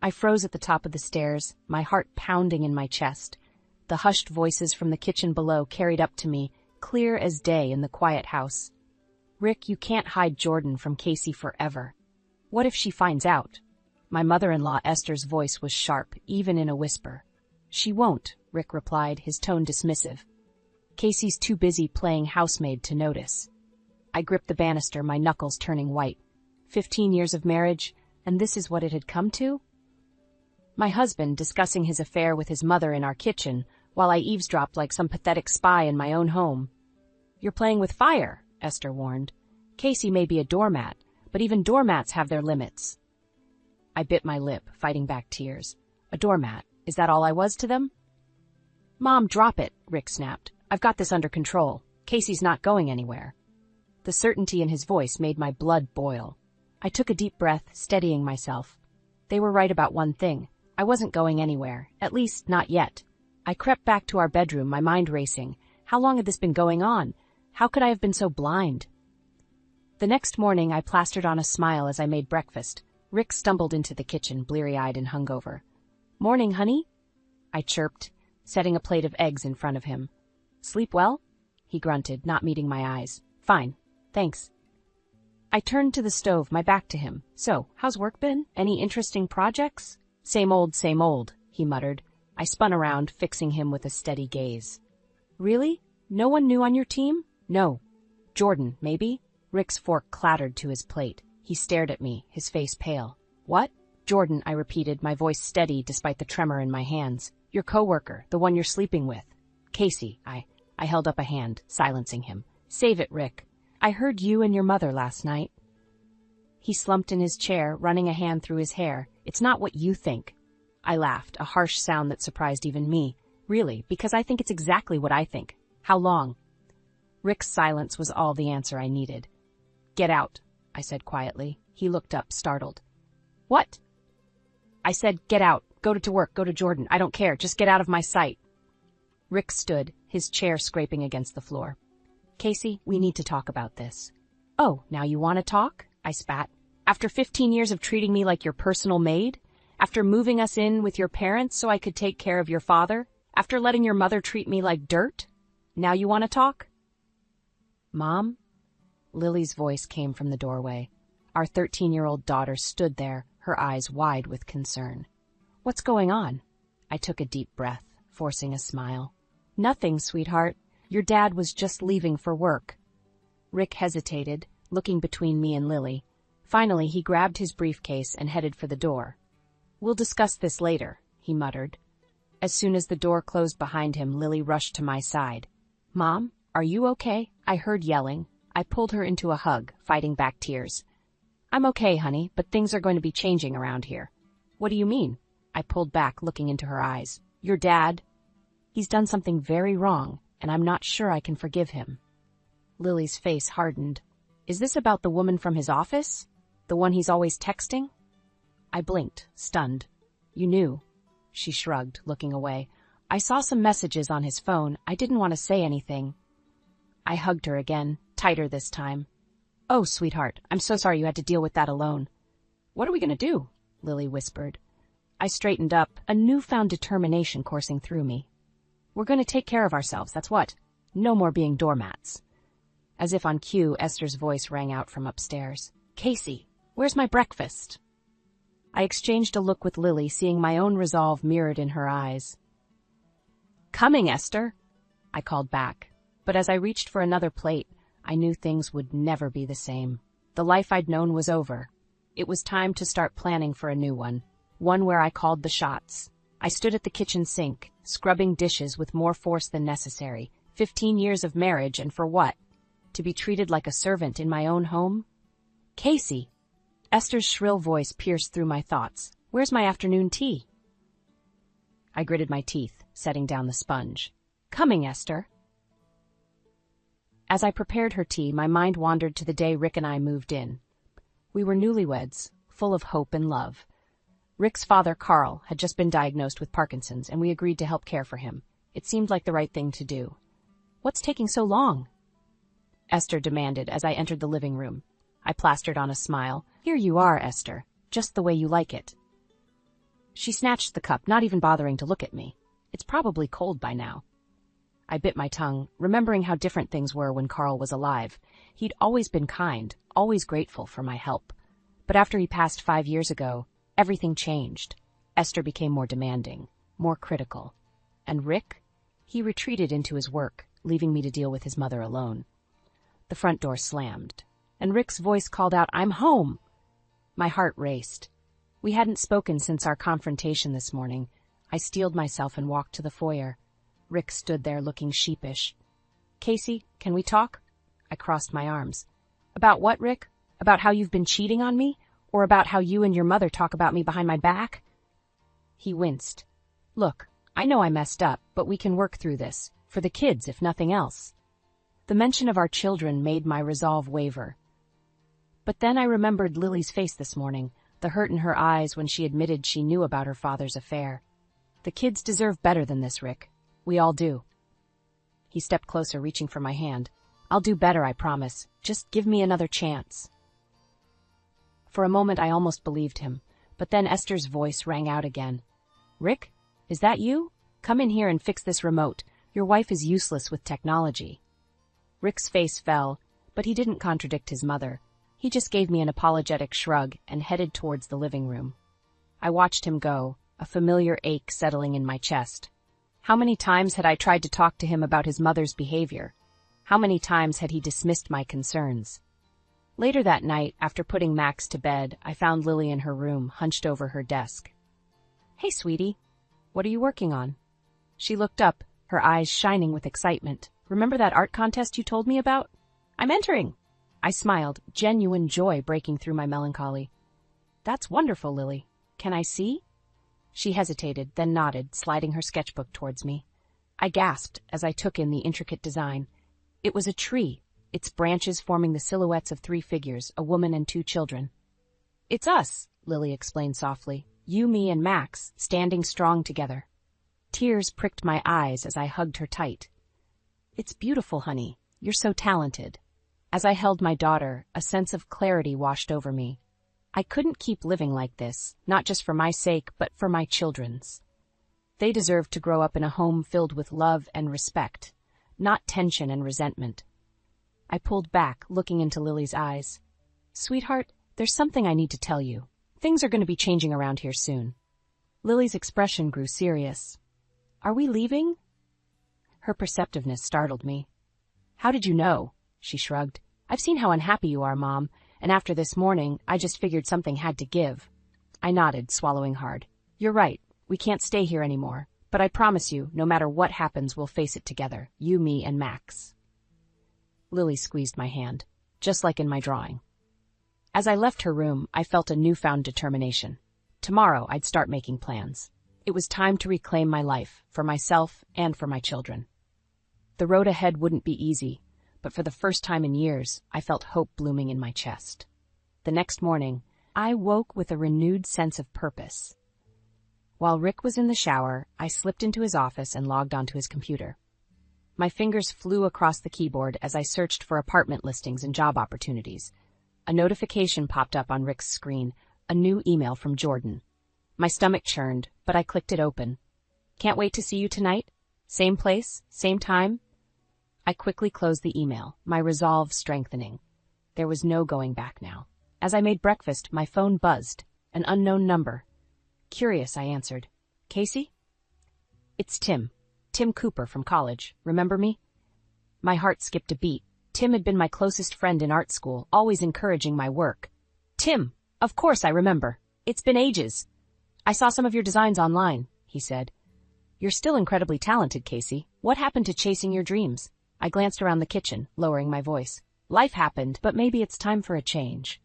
I froze at the top of the stairs, my heart pounding in my chest. The hushed voices from the kitchen below carried up to me, clear as day in the quiet house. Rick, you can't hide Jordan from Casey forever. What if she finds out? My mother-in-law Esther's voice was sharp, even in a whisper. She won't, Rick replied, his tone dismissive. Casey's too busy playing housemaid to notice. I gripped the banister, my knuckles turning white. 15 years of marriage, and this is what it had come to? My husband discussing his affair with his mother in our kitchen, while I eavesdropped like some pathetic spy in my own home. You're playing with fire, Esther warned. Casey may be a doormat, but even doormats have their limits. I bit my lip, fighting back tears. A doormat, is that all I was to them? Mom, drop it, Rick snapped. I've got this under control. Casey's not going anywhere. The certainty in his voice made my blood boil. I took a deep breath, steadying myself. They were right about one thing. I wasn't going anywhere, at least not yet. I crept back to our bedroom, my mind racing. How long had this been going on? How could I have been so blind? The next morning, I plastered on a smile as I made breakfast. Rick stumbled into the kitchen, bleary-eyed and hungover. Morning, honey? I chirped, setting a plate of eggs in front of him. Sleep well? He grunted, not meeting my eyes. Fine, thanks. I turned to the stove, my back to him. So, how's work been? Any interesting projects? Same old, he muttered. I spun around, fixing him with a steady gaze. Really? No one new on your team? No. Jordan, maybe? Rick's fork clattered to his plate. He stared at me, his face pale. What? Jordan, I repeated, my voice steady despite the tremor in my hands. Your coworker, the one you're sleeping with. Casey, I held up a hand, silencing him. Save it, Rick. I heard you and your mother last night. He slumped in his chair, running a hand through his hair. It's not what you think. I laughed, a harsh sound that surprised even me. Really, because I think it's exactly what I think. How long? Rick's silence was all the answer I needed. Get out, I said quietly. He looked up, startled. What? I said, get out. Go to work. Go to Jordan. I don't care. Just get out of my sight. Rick stood, his chair scraping against the floor. Casey, we need to talk about this. Oh, now you want to talk? I spat. After 15 years of treating me like your personal maid? After moving us in with your parents so I could take care of your father? After letting your mother treat me like dirt? Now you want to talk? Mom? Lily's voice came from the doorway. Our 13-year-old daughter stood there, her eyes wide with concern. What's going on? I took a deep breath, forcing a smile. Nothing, sweetheart. Your dad was just leaving for work. Rick hesitated, looking between me and Lily. Finally, he grabbed his briefcase and headed for the door. We'll discuss this later, he muttered. As soon as the door closed behind him, Lily rushed to my side. Mom, are you okay? I heard yelling. I pulled her into a hug, fighting back tears. I'm okay, honey, but things are going to be changing around here. What do you mean? I pulled back, looking into her eyes. Your dad? He's done something very wrong, and I'm not sure I can forgive him. Lily's face hardened. Is this about the woman from his office? The one he's always texting? I blinked, stunned. You knew. She shrugged, looking away. I saw some messages on his phone. I didn't want to say anything. I hugged her again, tighter this time. Oh, sweetheart, I'm so sorry you had to deal with that alone. What are we going to do? Lily whispered. I straightened up, a newfound determination coursing through me. We're going to take care of ourselves, that's what. No more being doormats. As if on cue, Esther's voice rang out from upstairs. Casey, where's my breakfast? I exchanged a look with Lily, seeing my own resolve mirrored in her eyes. Coming, Esther, I called back. But as I reached for another plate, I knew things would never be the same. The life I'd known was over. It was time to start planning for a new one where I called the shots. I stood at the kitchen sink, scrubbing dishes with more force than necessary. 15 years of marriage, and for what? To be treated like a servant in my own home? Casey! Esther's shrill voice pierced through my thoughts. Where's my afternoon tea? I gritted my teeth, setting down the sponge. Coming, Esther. As I prepared her tea, my mind wandered to the day Rick and I moved in. We were newlyweds, full of hope and love. Rick's father, Carl, had just been diagnosed with Parkinson's, and we agreed to help care for him. It seemed like the right thing to do. What's taking so long? Esther demanded as I entered the living room. I plastered on a smile. Here you are, Esther, just the way you like it. She snatched the cup, not even bothering to look at me. It's probably cold by now. I bit my tongue, remembering how different things were when Carl was alive. He'd always been kind, always grateful for my help. But after he passed 5 years ago, everything changed. Esther became more demanding, more critical. And Rick? He retreated into his work, leaving me to deal with his mother alone. The front door slammed, and Rick's voice called out, "I'm home!" My heart raced. We hadn't spoken since our confrontation this morning. I steeled myself and walked to the foyer. Rick stood there looking sheepish. "Casey, can we talk?" I crossed my arms. "About what, Rick? About how you've been cheating on me? Or about how you and your mother talk about me behind my back?" He winced. "Look, I know I messed up, but we can work through this, for the kids if nothing else." The mention of our children made my resolve waver. But then I remembered Lily's face this morning, the hurt in her eyes when she admitted she knew about her father's affair. The kids deserve better than this, Rick. We all do. He stepped closer, reaching for my hand. "I'll do better, I promise. Just give me another chance." For a moment I almost believed him, but then Esther's voice rang out again. "Rick, is that you? Come in here and fix this remote. Your wife is useless with technology." Rick's face fell, but he didn't contradict his mother. He just gave me an apologetic shrug and headed towards the living room. I watched him go, a familiar ache settling in my chest. How many times had I tried to talk to him about his mother's behavior? How many times had he dismissed my concerns? Later that night, after putting Max to bed, I found Lily in her room, hunched over her desk. "Hey, sweetie. What are you working on?" She looked up, her eyes shining with excitement. "Remember that art contest you told me about? I'm entering." I smiled, genuine joy breaking through my melancholy. "That's wonderful, Lily. Can I see?" She hesitated, then nodded, sliding her sketchbook towards me. I gasped as I took in the intricate design. It was a tree, its branches forming the silhouettes of 3 figures, a woman and 2 children. "It's us," Lily explained softly. "You, me, and Max, standing strong together." Tears pricked my eyes as I hugged her tight. "It's beautiful, honey. You're so talented." As I held my daughter, a sense of clarity washed over me. I couldn't keep living like this, not just for my sake, but for my children's. They deserved to grow up in a home filled with love and respect, not tension and resentment. I pulled back, looking into Lily's eyes. "Sweetheart, there's something I need to tell you. Things are going to be changing around here soon." Lily's expression grew serious. "Are we leaving?" Her perceptiveness startled me. "How did you know?" She shrugged. "I've seen how unhappy you are, Mom, and after this morning, I just figured something had to give." I nodded, swallowing hard. "You're right. We can't stay here anymore. But I promise you, no matter what happens, we'll face it together. You, me, and Max." Lily squeezed my hand, just like in my drawing. As I left her room, I felt a newfound determination. Tomorrow, I'd start making plans. It was time to reclaim my life, for myself and for my children. The road ahead wouldn't be easy, but for the first time in years, I felt hope blooming in my chest. The next morning, I woke with a renewed sense of purpose. While Rick was in the shower, I slipped into his office and logged onto his computer. My fingers flew across the keyboard as I searched for apartment listings and job opportunities. A notification popped up on Rick's screen, a new email from Jordan. My stomach churned, but I clicked it open. "Can't wait to see you tonight? Same place, same time?" I quickly closed the email, my resolve strengthening. There was no going back now. As I made breakfast, my phone buzzed. An unknown number. Curious, I answered. "Casey?" "It's Tim. Tim Cooper from college. Remember me?" My heart skipped a beat. Tim had been my closest friend in art school, always encouraging my work. "Tim, of course I remember. It's been ages. I saw some of your designs online," he said. "You're still incredibly talented, Casey. What happened to chasing your dreams?" I glanced around the kitchen, lowering my voice. "Life happened, but maybe it's time for a change.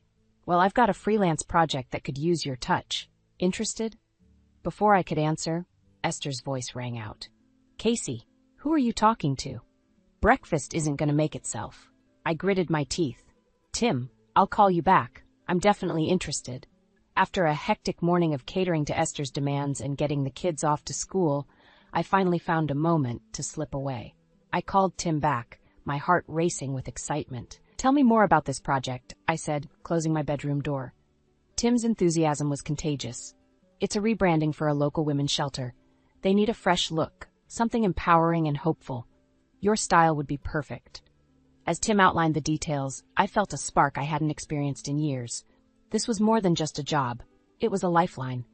Well, I've got a freelance project that could use your touch. Interested?" Before I could answer, Esther's voice rang out. "Casey, who are you talking to? Breakfast isn't going to make itself." I gritted my teeth. "Tim, I'll call you back. I'm definitely interested." After a hectic morning of catering to Esther's demands and getting the kids off to school, I finally found a moment to slip away. I called Tim back, my heart racing with excitement. "Tell me more about this project," I said, closing my bedroom door. Tim's enthusiasm was contagious. It's a rebranding for a local women's shelter. They need a fresh look, something empowering and hopeful. Your style would be perfect. As Tim outlined the details, I felt a spark I hadn't experienced in years. This was more than just a job. It was a lifeline.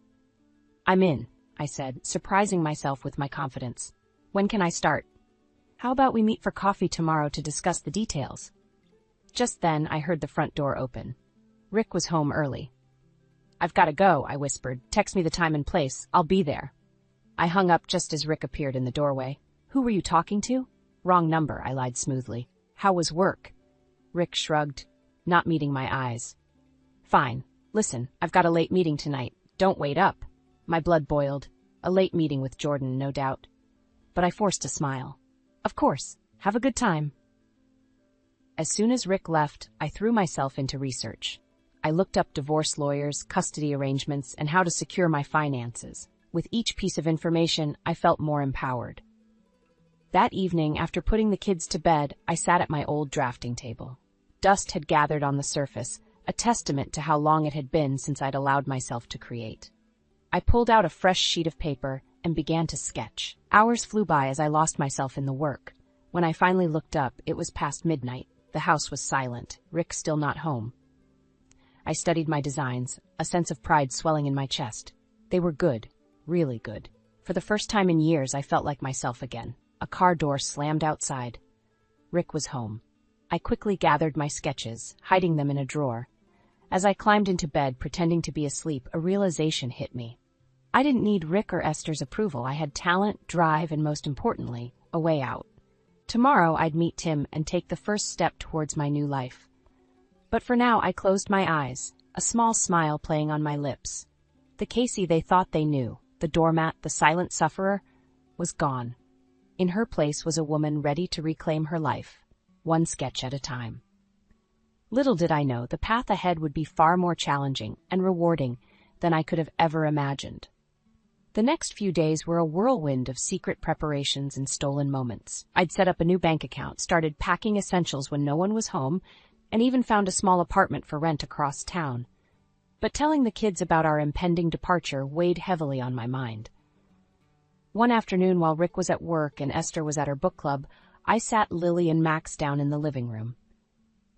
I'm in, I said, surprising myself with my confidence. When can I start? How about we meet for coffee tomorrow to discuss the details? Just then, I heard the front door open. Rick was home early. I've got to go, I whispered. Text me the time and place. I'll be there. I hung up just as Rick appeared in the doorway. Who were you talking to? Wrong number, I lied smoothly. How was work? Rick shrugged, not meeting my eyes. Fine. Listen, I've got a late meeting tonight. Don't wait up. My blood boiled. A late meeting with Jordan, no doubt. But I forced a smile. Of course. Have a good time. As soon as Rick left, I threw myself into research. I looked up divorce lawyers, custody arrangements, and how to secure my finances. With each piece of information, I felt more empowered. That evening, after putting the kids to bed, I sat at my old drafting table. Dust had gathered on the surface, a testament to how long it had been since I'd allowed myself to create. I pulled out a fresh sheet of paper and began to sketch. Hours flew by as I lost myself in the work. When I finally looked up, it was past midnight. The house was silent, Rick still not home. I studied my designs, a sense of pride swelling in my chest. They were good, really good. For the first time in years, I felt like myself again. A car door slammed outside. Rick was home. I quickly gathered my sketches, hiding them in a drawer. As I climbed into bed, pretending to be asleep, a realization hit me. I didn't need Rick or Esther's approval. I had talent, drive, and most importantly, a way out. Tomorrow, I'd meet Tim and take the first step towards my new life. But for now, I closed my eyes, a small smile playing on my lips. The Casey they thought they knew, the doormat, the silent sufferer, was gone. In her place was a woman ready to reclaim her life, one sketch at a time. Little did I know, the path ahead would be far more challenging and rewarding than I could have ever imagined. The next few days were a whirlwind of secret preparations and stolen moments. I'd set up a new bank account, started packing essentials when no one was home, and even found a small apartment for rent across town. But telling the kids about our impending departure weighed heavily on my mind. One afternoon, while Rick was at work and Esther was at her book club, I sat Lily and Max down in the living room.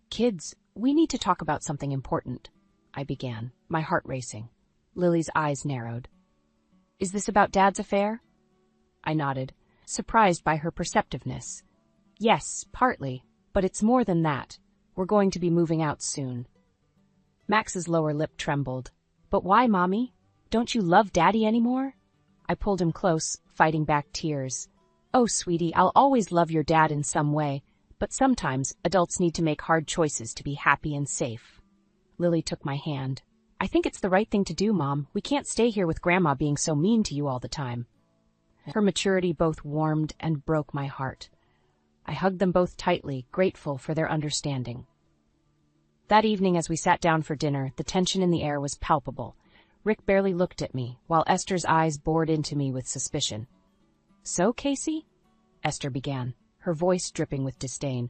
Kids, we need to talk about something important, I began, my heart racing. Lily's eyes narrowed. Is this about Dad's affair? I nodded, surprised by her perceptiveness. Yes, partly, but it's more than that. We're going to be moving out soon. Max's lower lip trembled. But why, Mommy? Don't you love Daddy anymore? I pulled him close, fighting back tears. Oh, sweetie, I'll always love your dad in some way, but sometimes adults need to make hard choices to be happy and safe. Lily took my hand. I think it's the right thing to do, Mom. We can't stay here with Grandma being so mean to you all the time. Her maturity both warmed and broke my heart. I hugged them both tightly, grateful for their understanding. That evening, as we sat down for dinner, the tension in the air was palpable. Rick barely looked at me, while Esther's eyes bored into me with suspicion. So, Casey? Esther began, her voice dripping with disdain.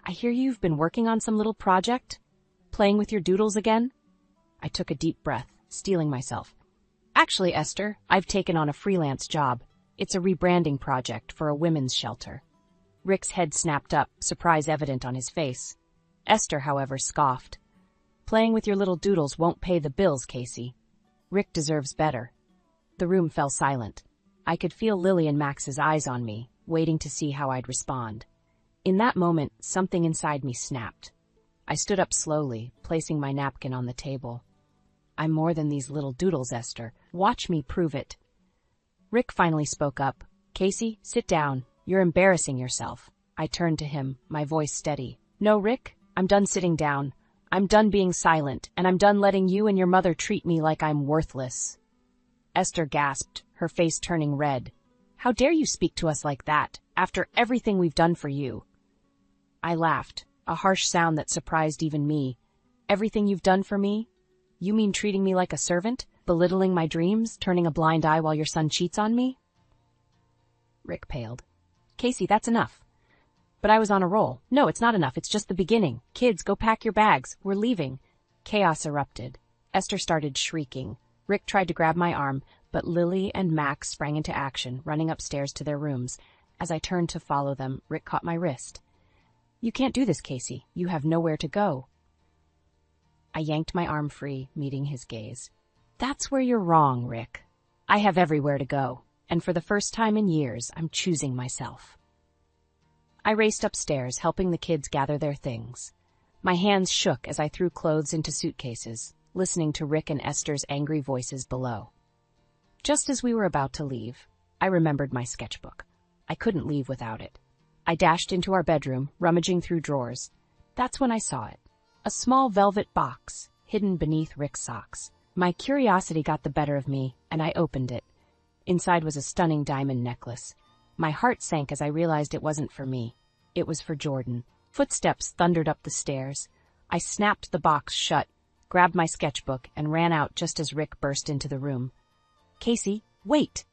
I hear you've been working on some little project? Playing with your doodles again? I took a deep breath, steeling myself. Actually, Esther, I've taken on a freelance job. It's a rebranding project for a women's shelter. Rick's head snapped up, surprise evident on his face. Esther, however, scoffed. Playing with your little doodles won't pay the bills, Casey. Rick deserves better. The room fell silent. I could feel Lily and Max's eyes on me, waiting to see how I'd respond. In that moment, something inside me snapped. I stood up slowly, placing my napkin on the table. I'm more than these little doodles, Esther. Watch me prove it. Rick finally spoke up. Casey, sit down. You're embarrassing yourself. I turned to him, my voice steady. No, Rick, I'm done sitting down. I'm done being silent, and I'm done letting you and your mother treat me like I'm worthless. Esther gasped, her face turning red. How dare you speak to us like that, after everything we've done for you? I laughed, a harsh sound that surprised even me. Everything you've done for me? You mean treating me like a servant? Belittling my dreams? Turning a blind eye while your son cheats on me? Rick paled. Casey, that's enough. But I was on a roll. No, it's not enough. It's just the beginning. Kids, go pack your bags. We're leaving. Chaos erupted. Esther started shrieking. Rick tried to grab my arm, but Lily and Max sprang into action, running upstairs to their rooms. As I turned to follow them, Rick caught my wrist. "You can't do this, Casey. You have nowhere to go." I yanked my arm free, meeting his gaze. "That's where you're wrong, Rick. I have everywhere to go, and for the first time in years, I'm choosing myself." I raced upstairs, helping the kids gather their things. My hands shook as I threw clothes into suitcases, listening to Rick and Esther's angry voices below. Just as we were about to leave, I remembered my sketchbook. I couldn't leave without it. I dashed into our bedroom, rummaging through drawers. That's when I saw it. A small velvet box, hidden beneath Rick's socks. My curiosity got the better of me, and I opened it. Inside was a stunning diamond necklace. My heart sank as I realized it wasn't for me. It was for Jordan. Footsteps thundered up the stairs. I snapped the box shut, grabbed my sketchbook, and ran out just as Rick burst into the room. "Casey, wait!"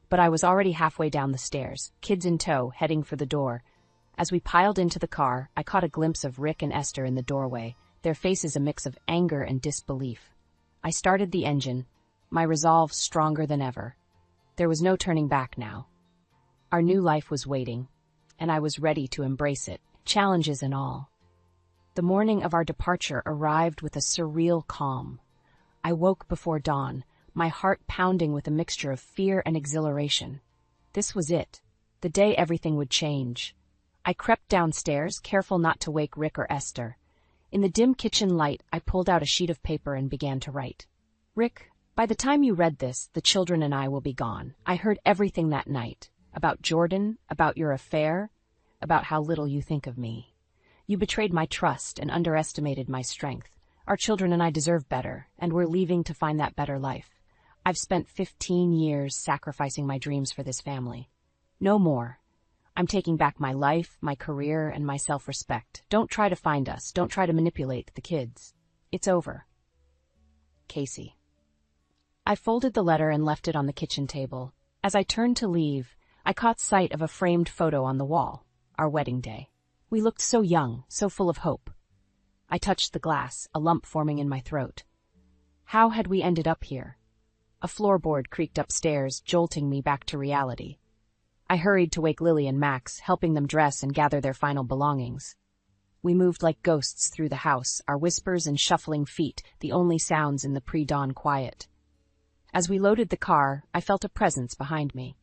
But I was already halfway down the stairs, kids in tow, heading for the door. As we piled into the car, I caught a glimpse of Rick and Esther in the doorway, their faces a mix of anger and disbelief. I started the engine, my resolve stronger than ever. There was no turning back now. Our new life was waiting, and I was ready to embrace it, challenges and all. The morning of our departure arrived with a surreal calm. I woke before dawn, my heart pounding with a mixture of fear and exhilaration. This was it, the day everything would change. I crept downstairs, careful not to wake Rick or Esther. In the dim kitchen light, I pulled out a sheet of paper and began to write. "Rick, by the time you read this, the children and I will be gone. I heard everything that night. About Jordan, about your affair, about how little you think of me. You betrayed my trust and underestimated my strength. Our children and I deserve better, and we're leaving to find that better life. I've spent 15 years sacrificing my dreams for this family. No more. I'm taking back my life, my career, and my self-respect. Don't try to find us. Don't try to manipulate the kids. It's over. Casey." I folded the letter and left it on the kitchen table. As I turned to leave, I caught sight of a framed photo on the wall, our wedding day. We looked so young, so full of hope. I touched the glass, a lump forming in my throat. How had we ended up here? A floorboard creaked upstairs, jolting me back to reality. I hurried to wake Lily and Max, helping them dress and gather their final belongings. We moved like ghosts through the house, our whispers and shuffling feet the only sounds in the pre-dawn quiet. As we loaded the car, I felt a presence behind me.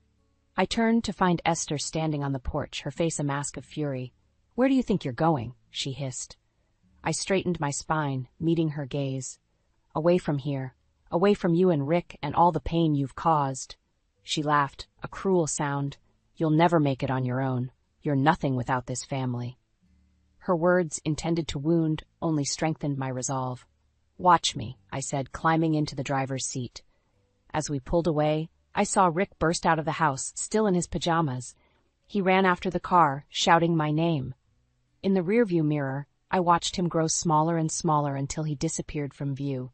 I turned to find Esther standing on the porch, her face a mask of fury. "Where do you think you're going?" she hissed. I straightened my spine, meeting her gaze. "Away from here, away from you and Rick and all the pain you've caused." She laughed, a cruel sound. "You'll never make it on your own. You're nothing without this family." Her words, intended to wound, only strengthened my resolve. "Watch me," I said, climbing into the driver's seat. As we pulled away, I saw Rick burst out of the house, still in his pajamas. He ran after the car, shouting my name. In the rearview mirror, I watched him grow smaller and smaller until he disappeared from view.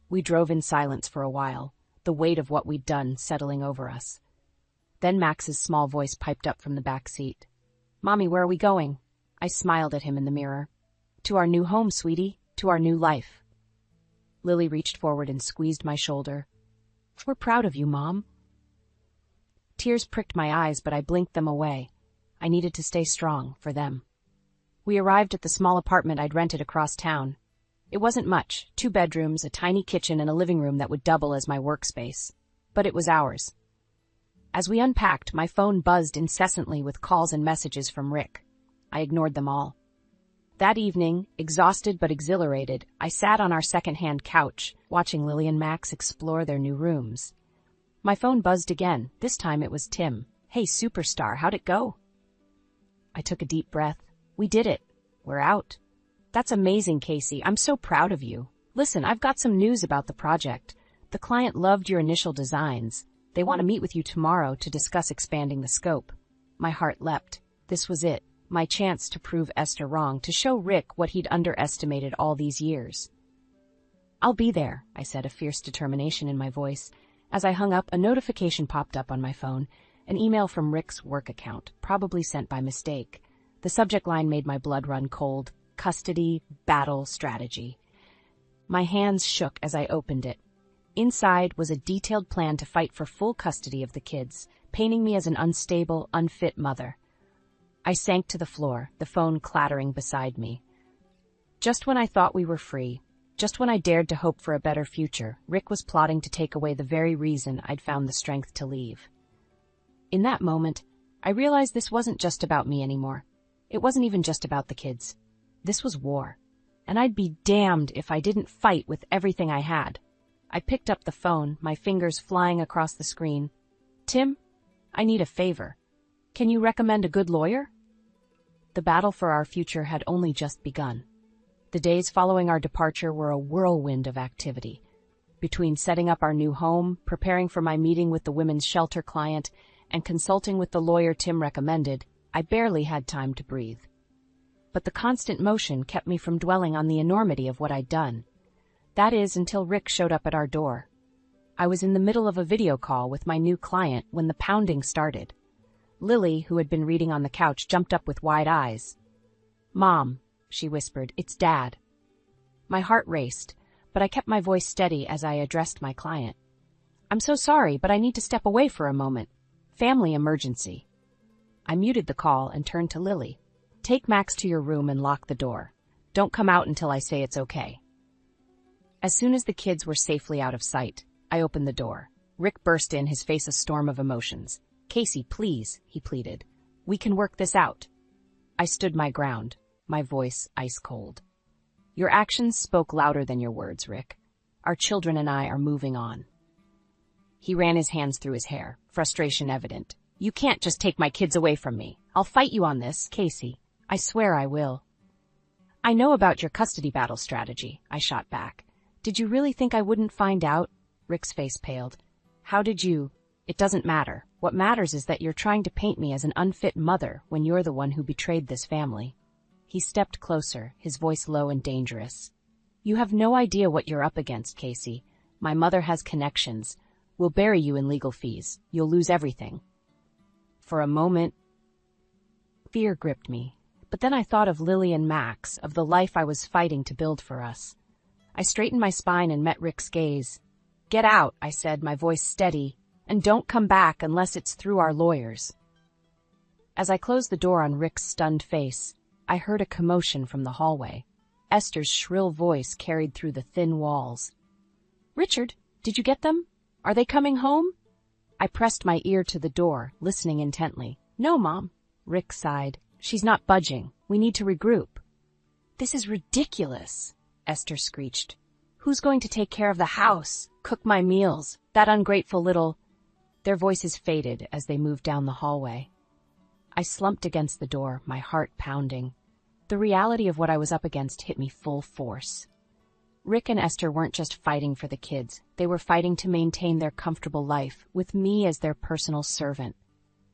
We drove in silence for a while, the weight of what we'd done settling over us. Then Max's small voice piped up from the back seat. "Mommy, where are we going?" I smiled at him in the mirror. "To our new home, sweetie. To our new life." Lily reached forward and squeezed my shoulder. "We're proud of you, Mom." Tears pricked my eyes, but I blinked them away. I needed to stay strong for them. We arrived at the small apartment I'd rented across town. It wasn't much, 2 bedrooms, a tiny kitchen, and a living room that would double as my workspace. But it was ours. As we unpacked, my phone buzzed incessantly with calls and messages from Rick. I ignored them all. That evening, exhausted but exhilarated, I sat on our second-hand couch, watching Lily and Max explore their new rooms. My phone buzzed again. This time it was Tim. "Hey, superstar, how'd it go?" I took a deep breath. "We did it. We're out." "That's amazing, Casey. I'm so proud of you. Listen, I've got some news about the project. The client loved your initial designs. They want to meet with you tomorrow to discuss expanding the scope." My heart leapt. This was it, my chance to prove Esther wrong, to show Rick what he'd underestimated all these years. "I'll be there," I said, a fierce determination in my voice. As I hung up, a notification popped up on my phone, an email from Rick's work account, probably sent by mistake. The subject line made my blood run cold. Custody, battle, strategy. My hands shook as I opened it. Inside was a detailed plan to fight for full custody of the kids, painting me as an unstable, unfit mother. I sank to the floor, the phone clattering beside me. Just when I thought we were free, just when I dared to hope for a better future, Rick was plotting to take away the very reason I'd found the strength to leave. In that moment, I realized this wasn't just about me anymore. It wasn't even just about the kids. This was war, and I'd be damned if I didn't fight with everything I had. I picked up the phone, my fingers flying across the screen. "Tim, I need a favor. Can you recommend a good lawyer?" The battle for our future had only just begun. The days following our departure were a whirlwind of activity. Between setting up our new home, preparing for my meeting with the women's shelter client, and consulting with the lawyer Tim recommended, I barely had time to breathe. But the constant motion kept me from dwelling on the enormity of what I'd done. That is, until Rick showed up at our door. I was in the middle of a video call with my new client when the pounding started. Lily, who had been reading on the couch, jumped up with wide eyes. "Mom," she whispered, "it's Dad." My heart raced, but I kept my voice steady as I addressed my client. "I'm so sorry, but I need to step away for a moment. Family emergency." I muted the call and turned to Lily. "Take Max to your room and lock the door. Don't come out until I say it's okay." As soon as the kids were safely out of sight, I opened the door. Rick burst in, his face a storm of emotions. "Casey, please," he pleaded. "We can work this out." I stood my ground, my voice ice cold. "Your actions spoke louder than your words, Rick. Our children and I are moving on." He ran his hands through his hair, frustration evident. "You can't just take my kids away from me. I'll fight you on this, Casey. I swear I will." "I know about your custody battle strategy," I shot back. "Did you really think I wouldn't find out?" Rick's face paled. "How did you? It doesn't matter. What matters is that you're trying to paint me as an unfit mother when you're the one who betrayed this family." He stepped closer, his voice low and dangerous. "You have no idea what you're up against, Casey. My mother has connections. We'll bury you in legal fees. You'll lose everything." For a moment, fear gripped me. But then I thought of Lily and Max, of the life I was fighting to build for us. I straightened my spine and met Rick's gaze. "Get out," I said, my voice steady, "and don't come back unless it's through our lawyers." As I closed the door on Rick's stunned face, I heard a commotion from the hallway. Esther's shrill voice carried through the thin walls. "Richard, did you get them? Are they coming home?" I pressed my ear to the door, listening intently. "No, Mom." Rick sighed. "She's not budging. We need to regroup." "This is ridiculous," Esther screeched. "Who's going to take care of the house, cook my meals? That ungrateful little—" Their voices faded as they moved down the hallway. I slumped against the door, my heart pounding. The reality of what I was up against hit me full force. Rick and Esther weren't just fighting for the kids. They were fighting to maintain their comfortable life, with me as their personal servant.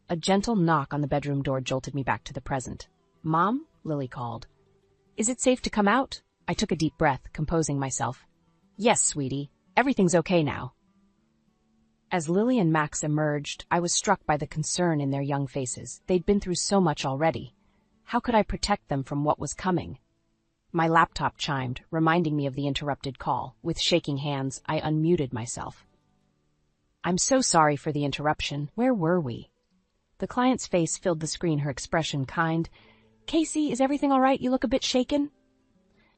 A gentle knock on the bedroom door jolted me back to the present. "Mom?" Lily called. "Is it safe to come out?" I took a deep breath, composing myself. "Yes, sweetie. Everything's okay now." As Lily and Max emerged, I was struck by the concern in their young faces. They'd been through so much already. How could I protect them from what was coming? My laptop chimed, reminding me of the interrupted call. With shaking hands, I unmuted myself. "I'm so sorry for the interruption. Where were we?" The client's face filled the screen, her expression kind. "Casey, is everything all right? You look a bit shaken."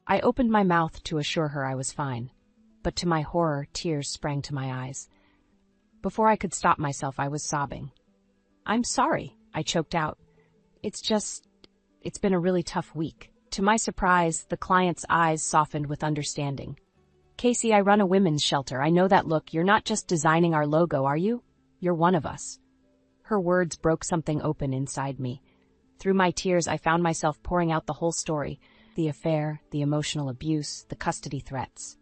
I opened my mouth to assure her I was fine, but to my horror, tears sprang to my eyes. Before I could stop myself, I was sobbing. "I'm sorry," I choked out. It's been a really tough week." To my surprise, the client's eyes softened with understanding. "Casey, I run a women's shelter. I know that look. You're not just designing our logo, are you? You're one of us." Her words broke something open inside me. Through my tears, I found myself pouring out the whole story. The affair, the emotional abuse, the custody threats.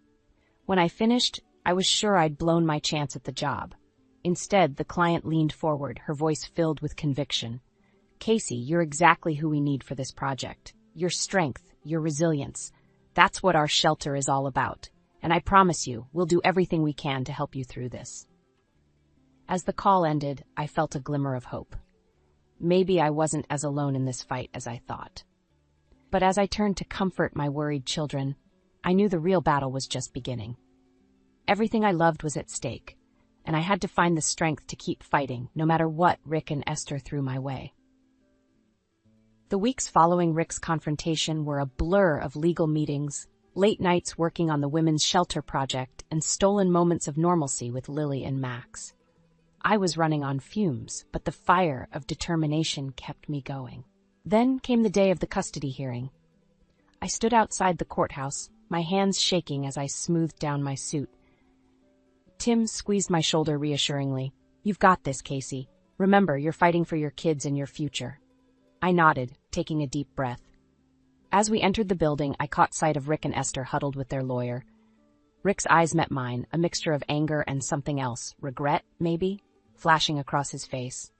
When I finished, I was sure I'd blown my chance at the job. Instead, the client leaned forward, her voice filled with conviction. "Casey, you're exactly who we need for this project. Your strength, your resilience. That's what our shelter is all about. And I promise you, we'll do everything we can to help you through this." As the call ended, I felt a glimmer of hope. Maybe I wasn't as alone in this fight as I thought. But as I turned to comfort my worried children, I knew the real battle was just beginning. Everything I loved was at stake, and I had to find the strength to keep fighting, no matter what Rick and Esther threw my way. The weeks following Rick's confrontation were a blur of legal meetings, late nights working on the women's shelter project, and stolen moments of normalcy with Lily and Max. I was running on fumes, but the fire of determination kept me going. Then came the day of the custody hearing. I stood outside the courthouse, my hands shaking as I smoothed down my suit. Tim squeezed my shoulder reassuringly. "You've got this, Casey. Remember, you're fighting for your kids and your future." I nodded, taking a deep breath. As we entered the building, I caught sight of Rick and Esther huddled with their lawyer. Rick's eyes met mine, a mixture of anger and something else, regret, maybe, flashing across his face.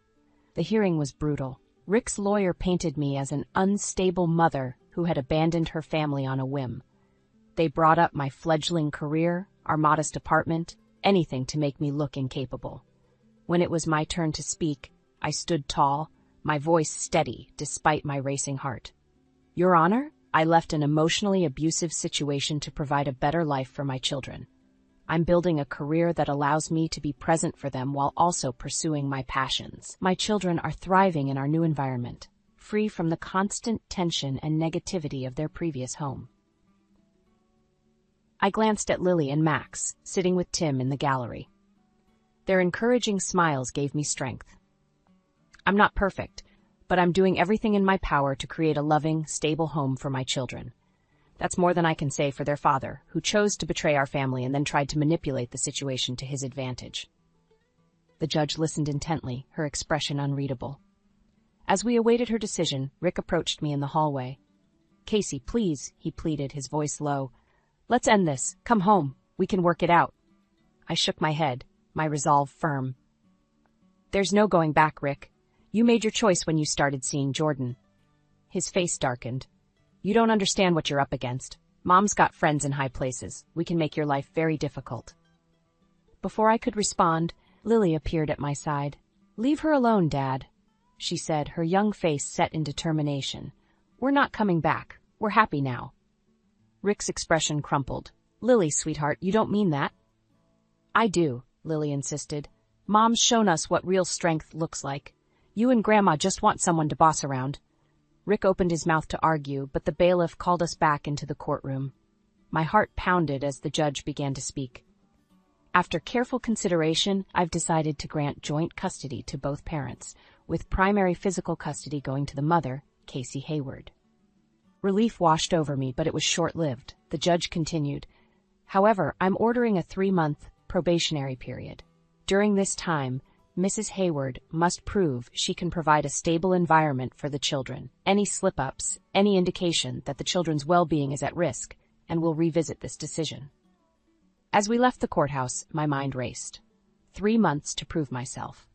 The hearing was brutal. Rick's lawyer painted me as an unstable mother who had abandoned her family on a whim. They brought up my fledgling career, our modest apartment, anything to make me look incapable. When it was my turn to speak, I stood tall, my voice steady despite my racing heart. "Your Honor, I left an emotionally abusive situation to provide a better life for my children. I'm building a career that allows me to be present for them while also pursuing my passions. My children are thriving in our new environment, free from the constant tension and negativity of their previous home." I glanced at Lily and Max, sitting with Tim in the gallery. Their encouraging smiles gave me strength. "I'm not perfect, but I'm doing everything in my power to create a loving, stable home for my children. That's more than I can say for their father, who chose to betray our family and then tried to manipulate the situation to his advantage." The judge listened intently, her expression unreadable. As we awaited her decision, Rick approached me in the hallway. "Casey, please," he pleaded, his voice low. "Let's end this. Come home. We can work it out." I shook my head, my resolve firm. "There's no going back, Rick. You made your choice when you started seeing Jordan." His face darkened. "You don't understand what you're up against. Mom's got friends in high places. We can make your life very difficult." Before I could respond, Lily appeared at my side. "Leave her alone, Dad," she said, her young face set in determination. "We're not coming back. We're happy now." Rick's expression crumpled. "Lily, sweetheart, you don't mean that." "I do," Lily insisted. "Mom's shown us what real strength looks like. You and Grandma just want someone to boss around." Rick opened his mouth to argue, but the bailiff called us back into the courtroom. My heart pounded as the judge began to speak. "After careful consideration, I've decided to grant joint custody to both parents, with primary physical custody going to the mother, Casey Hayward." Relief washed over me, but it was short-lived. The judge continued, "However, I'm ordering a 3-month probationary period. During this time, Mrs. Hayward must prove she can provide a stable environment for the children. Any slip-ups, any indication that the children's well-being is at risk, and we'll revisit this decision." As we left the courthouse, my mind raced. 3 months to prove myself.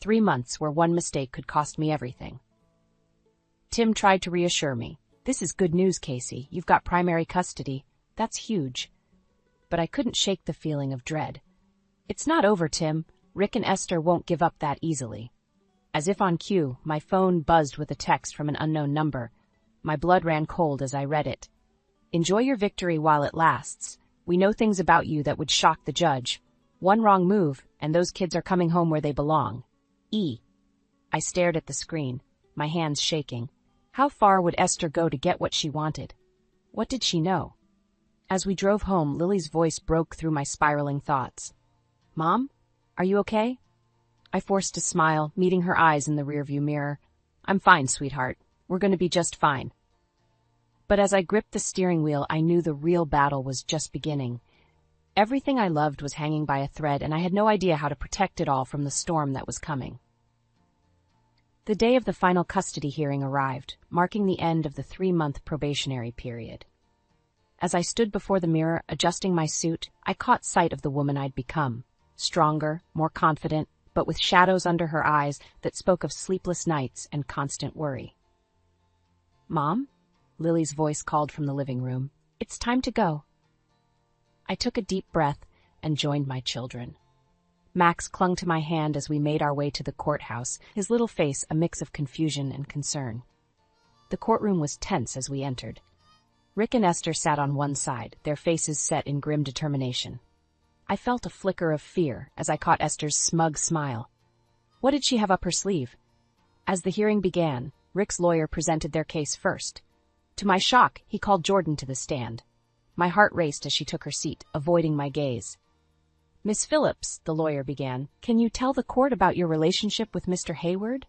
3 months where one mistake could cost me everything. Tim tried to reassure me. "This is good news, Casey. You've got primary custody. That's huge." But I couldn't shake the feeling of dread. "It's not over, Tim. Rick and Esther won't give up that easily." As if on cue, my phone buzzed with a text from an unknown number. My blood ran cold as I read it. "Enjoy your victory while it lasts. We know things about you that would shock the judge. One wrong move, and those kids are coming home where they belong. E." I stared at the screen, my hands shaking. How far would Esther go to get what she wanted? What did she know? As we drove home, Lily's voice broke through my spiraling thoughts. "Mom? Are you okay?" I forced a smile, meeting her eyes in the rearview mirror. "I'm fine, sweetheart. We're going to be just fine." But as I gripped the steering wheel, I knew the real battle was just beginning. Everything I loved was hanging by a thread, and I had no idea how to protect it all from the storm that was coming. The day of the final custody hearing arrived, marking the end of the 3-month probationary period. As I stood before the mirror, adjusting my suit, I caught sight of the woman I'd become. Stronger, more confident, but with shadows under her eyes that spoke of sleepless nights and constant worry. "Mom?" Lily's voice called from the living room. "It's time to go." I took a deep breath and joined my children. Max clung to my hand as we made our way to the courthouse, his little face a mix of confusion and concern. The courtroom was tense as we entered. Rick and Esther sat on one side, their faces set in grim determination. I felt a flicker of fear as I caught Esther's smug smile. What did she have up her sleeve? As the hearing began, Rick's lawyer presented their case first. To my shock, he called Jordan to the stand. My heart raced as she took her seat, avoiding my gaze. Miss Phillips, the lawyer began, can you tell the court about your relationship with Mr. Hayward?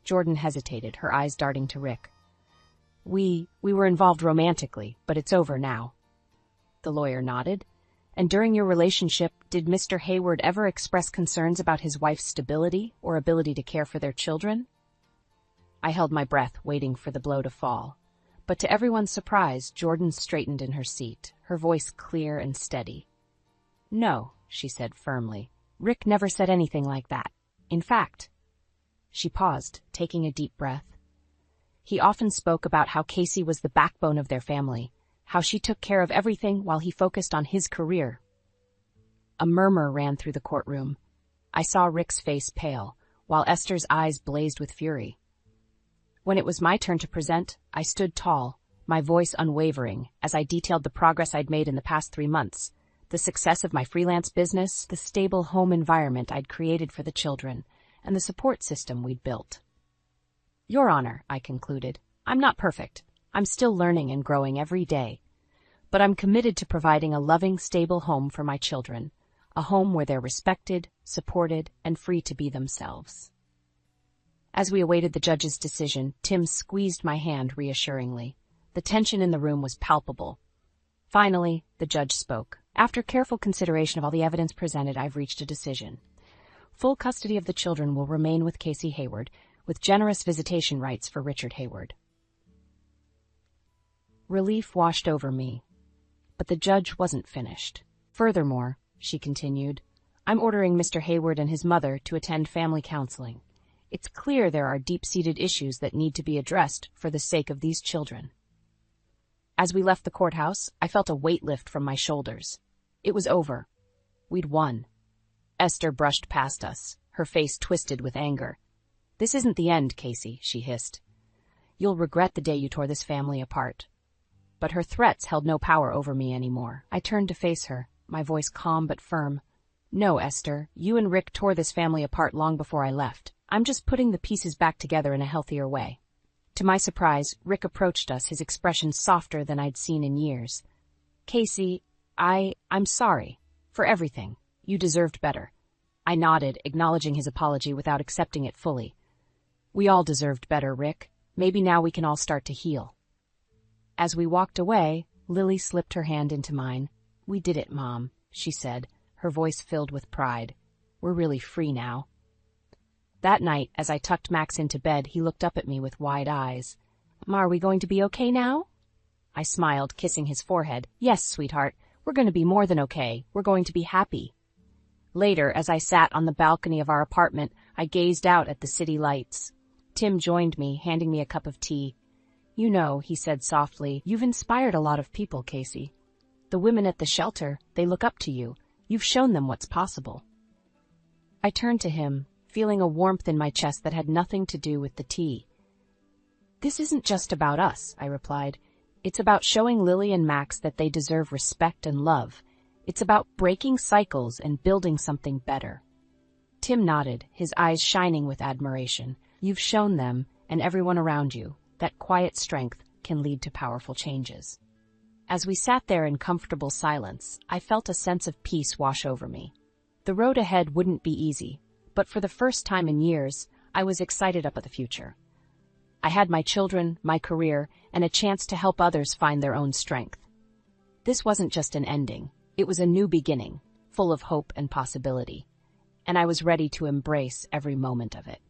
Jordan hesitated, her eyes darting to Rick. We were involved romantically, but it's over now. The lawyer nodded. And during your relationship, did Mr. Hayward ever express concerns about his wife's stability or ability to care for their children? I held my breath, waiting for the blow to fall. But to everyone's surprise, Jordan straightened in her seat, her voice clear and steady. No, she said firmly. Rick never said anything like that. In fact, she paused, taking a deep breath. He often spoke about how Casey was the backbone of their family, how she took care of everything while he focused on his career. A murmur ran through the courtroom. I saw Rick's face pale, while Esther's eyes blazed with fury. When it was my turn to present, I stood tall, my voice unwavering, as I detailed the progress I'd made in the past 3 months, the success of my freelance business, the stable home environment I'd created for the children, and the support system we'd built. Your Honor, I concluded, I'm not perfect. I'm still learning and growing every day. But I'm committed to providing a loving, stable home for my children, a home where they're respected, supported, and free to be themselves. As we awaited the judge's decision, Tim squeezed my hand reassuringly. The tension in the room was palpable. Finally, the judge spoke. After careful consideration of all the evidence presented, I've reached a decision. Full custody of the children will remain with Casey Hayward, with generous visitation rights for Richard Hayward. Relief washed over me. But the judge wasn't finished. Furthermore, she continued, I'm ordering Mr. Hayward and his mother to attend family counseling. It's clear there are deep-seated issues that need to be addressed for the sake of these children. As we left the courthouse, I felt a weight lift from my shoulders. It was over. We'd won. Esther brushed past us, her face twisted with anger. This isn't the end, Casey, she hissed. You'll regret the day you tore this family apart. But her threats held no power over me anymore. I turned to face her, my voice calm but firm. No, Esther, you and Rick tore this family apart long before I left. I'm just putting the pieces back together in a healthier way. To my surprise, Rick approached us, his expression softer than I'd seen in years. Casey, I'm sorry. For everything. You deserved better. I nodded, acknowledging his apology without accepting it fully. We all deserved better, Rick. Maybe now we can all start to heal. As we walked away, Lily slipped her hand into mine. We did it, Mom, she said, her voice filled with pride. We're really free now. That night, as I tucked Max into bed, he looked up at me with wide eyes. Ma, are we going to be okay now? I smiled, kissing his forehead. Yes, sweetheart, we're going to be more than okay. We're going to be happy. Later, as I sat on the balcony of our apartment, I gazed out at the city lights. Tim joined me, handing me a cup of tea. You know, he said softly, you've inspired a lot of people, Casey. The women at the shelter, they look up to you. You've shown them what's possible. I turned to him, feeling a warmth in my chest that had nothing to do with the tea. This isn't just about us, I replied. It's about showing Lily and Max that they deserve respect and love. It's about breaking cycles and building something better. Tim nodded, his eyes shining with admiration. You've shown them, and everyone around you, that quiet strength can lead to powerful changes. As we sat there in comfortable silence, I felt a sense of peace wash over me. The road ahead wouldn't be easy, but for the first time in years, I was excited about the future. I had my children, my career, and a chance to help others find their own strength. This wasn't just an ending, it was a new beginning, full of hope and possibility, and I was ready to embrace every moment of it.